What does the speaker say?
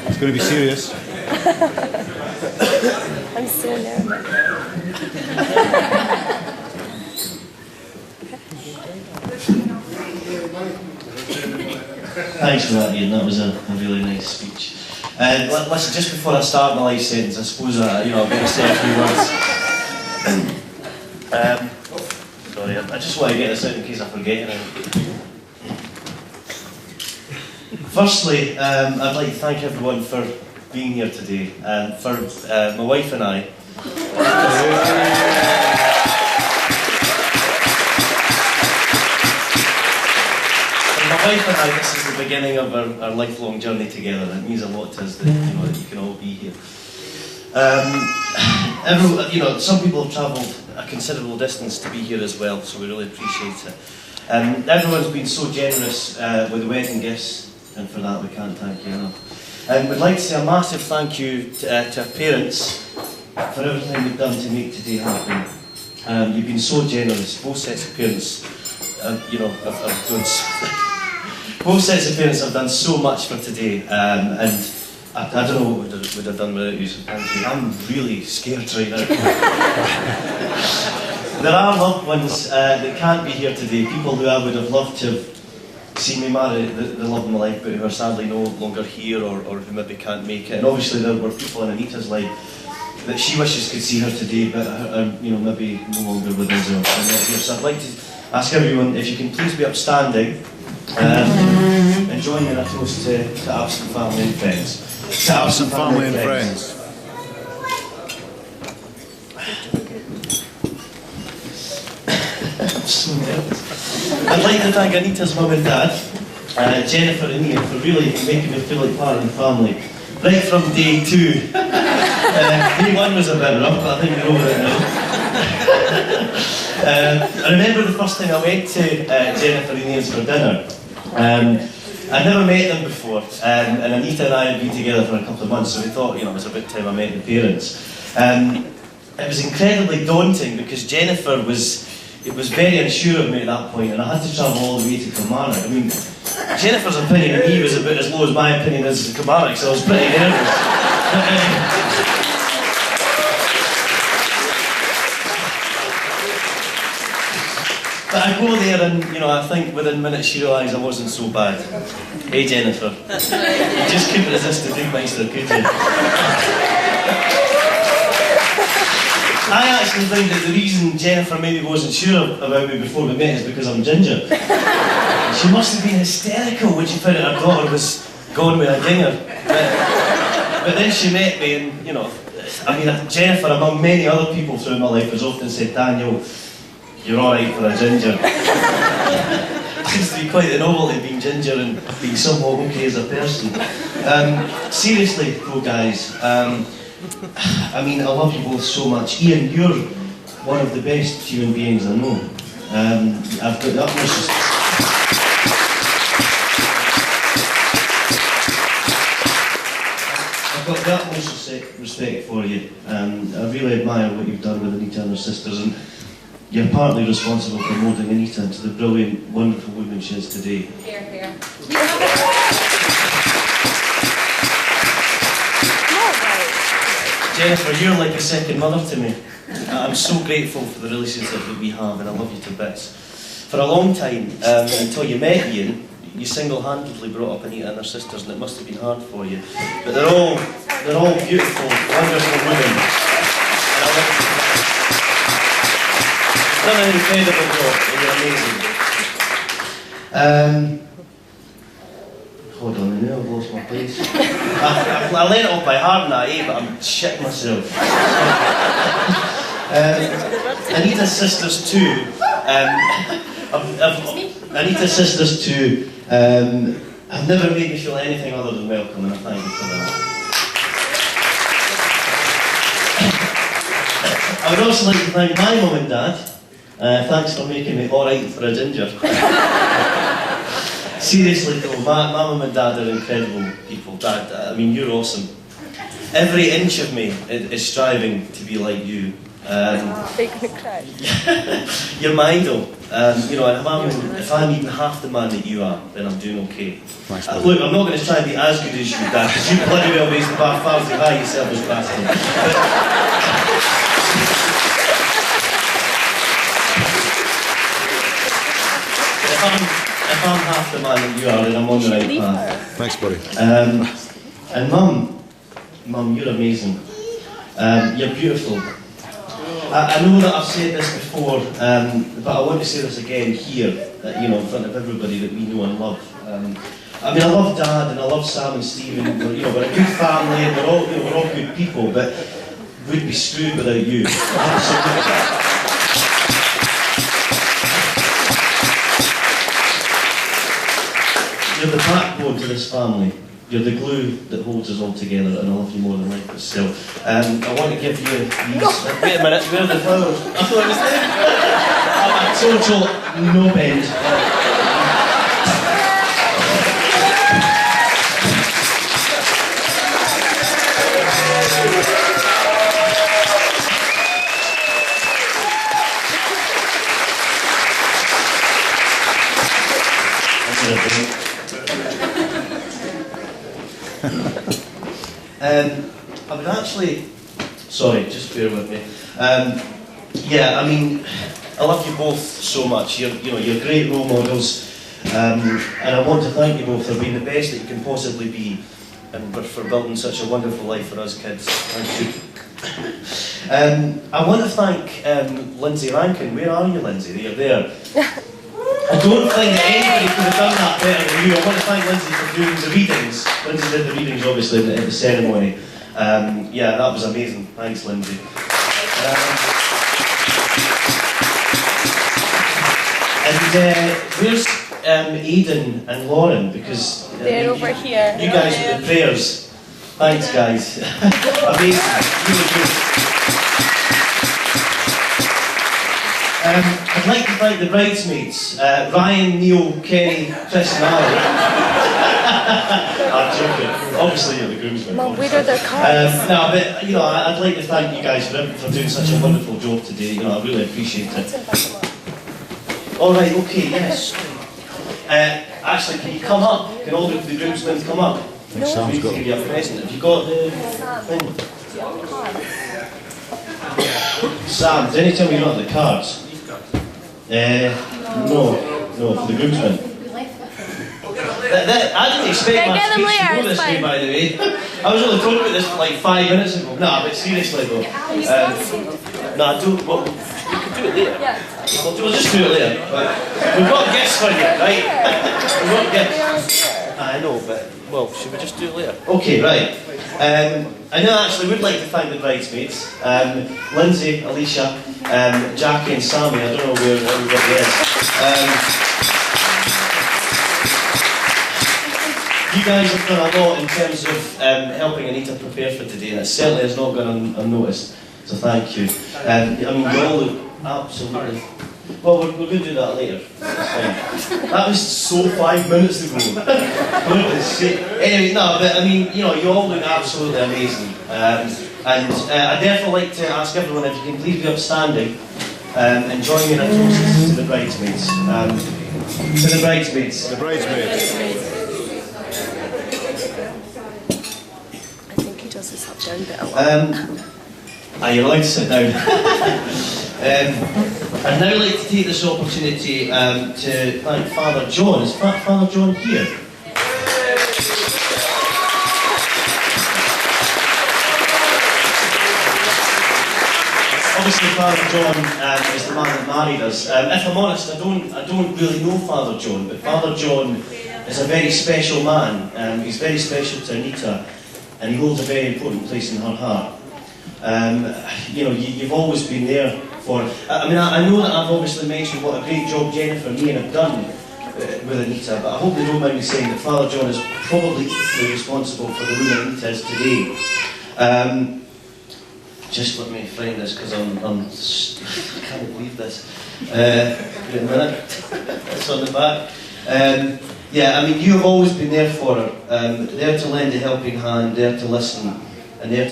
It's going to be serious. I'm so nervous. Thanks for that, Ian. That was a really nice speech. Listen, just before I start my life sentence, I suppose I better say a few words. Sorry, I just want to get this out in case I forget anything. Firstly, I'd like to thank everyone for being here today, and for my wife and I. My wife and I, this is the beginning of our lifelong journey together. It means a lot to us that that you can all be here. Some people have travelled a considerable distance to be here as well, so we really appreciate it. Everyone's been so generous with the wedding gifts, and for that we can't thank you enough. And we'd like to say a massive thank you to our parents for everything they've done to make today happen. You've been so generous. Both sets of parents, both sets of parents have done so much for today, and I don't know what we'd have done without you, so thank you. I'm really scared right now. There are loved ones that can't be here today, people who I would have loved to have seen me marry the love of my life, but who are sadly no longer here, or who maybe can't make it. And obviously there were people in Anita's life that she wishes could see her today, but maybe no longer with us or not here. So I'd like to ask everyone if you can please be upstanding and join in a toast to absent family and friends. To absent family and friends. I'm so nervous. I'd like to thank Anita's mum and dad, Jennifer and Ian, for really making me feel like part of the family. Right from day 2. Day 1 was a bit rough, but I think we're over it now. I remember the first time I went to Jennifer and Ian's for dinner. I'd never met them before, and Anita and I had been together for a couple of months, so we thought, it was about time I met the parents. It was incredibly daunting because Jennifer was very unsure of me at that point, and I had to travel all the way to Kilmarnock. I mean, Jennifer's opinion of me was about as low as my opinion is of Kilmarnock, so I was pretty nervous. But I go there and, I think within minutes she realised I wasn't so bad. Hey Jennifer, you just couldn't resist the Bigmeister, could you? I actually think that the reason Jennifer maybe wasn't sure about me before we met is because I'm ginger. She must have been hysterical when she found out her daughter was gone with a dinger. But then she met me and, Jennifer, among many other people throughout my life, has often said, Daniel, you're alright for a ginger. It seems to be quite a novelty being ginger and being somewhat okay as a person. Seriously though guys, I love you both so much. Ian, you're one of the best human beings I know. I've got the utmost respect for you. I really admire what you've done with Anita and her sisters, and you're partly responsible for moulding Anita into the brilliant, wonderful woman she is today. Here, here. Jennifer, you're like a second mother to me. I'm so grateful for the relationship that we have, and I love you to bits. For a long time, until you met Ian, you single-handedly brought up Anita and her sisters, and it must have been hard for you. But they're all beautiful, wonderful women. And I love you. You've done an incredible job, and you're amazing. Hold on, I know I've lost my place. I learnt it off by heart now, but I'm shitting myself. Anita's sisters too. Anita's sisters too have never made me feel anything other than welcome, and I thank you for that. I would also like to thank my mum and dad. Thanks for making me alright for a ginger. Seriously though, my mum and dad are incredible people. Dad, you're awesome. Every inch of me is striving to be like you. Make me cry. You're my idol. You know, and if I'm even half the man that you are, then I'm doing okay. Thanks, Look, I'm not going to try and be as good as you, Dan, because you bloody well raised the bar far too high yourself as bastard. If I'm half the man that you are, then I'm on the right path. Thanks, buddy. And Mum, you're amazing. You're beautiful. I know that I've said this before, but I want to say this again here, you know, in front of everybody that we know and love. I mean, I love Dad and I love Sam and Stephen. You know, we're a good family and we're all good people, but we'd be screwed without you. Absolutely. You're the backbone to this family. You're the glue that holds us all together, and I love you more than life. But still, I want to give you these. Wait a minute, where are the flowers? I thought it was there. A total no bend. I would actually, sorry, just bear with me. Yeah, I mean, I love you both so much. You're great role models, and I want to thank you both for being the best that you can possibly be, and for building such a wonderful life for us kids. Thank you. I want to thank Lindsay Rankin. Where are you, Lindsay? You're there. I don't think that anybody could have done that better than you. I want to thank Lindsay for doing the readings. Lindsay did the readings, obviously, at the ceremony. Yeah, that was amazing. Thanks, Lindsay. Where's Aidan and Lauren? Because they're over here. You guys with the prayers. Thanks, guys. Amazing. Really good. I'd like to thank the bridesmaids, Ryan, Neil, Kenny, Chris and Ali. I'm joking. Obviously you're the groomsmen. Mum, where are their cards? No, but you know, I'd like to thank you guys for doing such a wonderful job today. You know, I really appreciate it. All right, okay, yes. Actually, can you come up? Can all the groomsmen come up? No. Sam's got give you a present. Have you got the thing? Sam, didn't you tell me you don't have the cards? No, for the groomsmen. I didn't expect my speech to go this way, by the way. I was only talking about this like 5 minutes ago. Nah, but seriously though. No, I don't. Well, we can do it later. Yeah. We'll just do it later. But we've got gifts for you, right? We've got gifts. I know, but well, should we just do it later? Okay, right. I know actually would like to thank the bridesmaids, Lindsay, Alicia, Jackie and Sammy. I don't know where everybody is. You guys have done a lot in terms of helping Anita prepare for today, and it certainly has not gone unnoticed, so thank you. I mean, you all look absolutely... Well, we're going to do that later. That's fine. That was so 5 minutes ago. Anyway, no, but I mean, you know, you all look absolutely amazing. I'd therefore like to ask everyone if you can please be upstanding and join me in a toast to the bridesmaids. To the bridesmaids. The bridesmaids. I think he does this up down bit a lot. You're allowed to sit down. I'd now like to take this opportunity to thank Father John. Is Father John here? Obviously, Father John is the man that married us. If I'm honest, I don't really know Father John, but Father John is a very special man. He's very special to Anita, and he holds a very important place in her heart. You know, you've always been there for her. I mean, I know that I've obviously mentioned what a great job Jennifer and Ian have done with Anita, but I hope they don't mind me saying that Father John is probably equally responsible for the woman Anita is today. Just let me find this because I can't believe this. Wait a minute, it's on the back. Yeah, I mean, you have always been there for her, there to lend a helping hand, there to listen, and there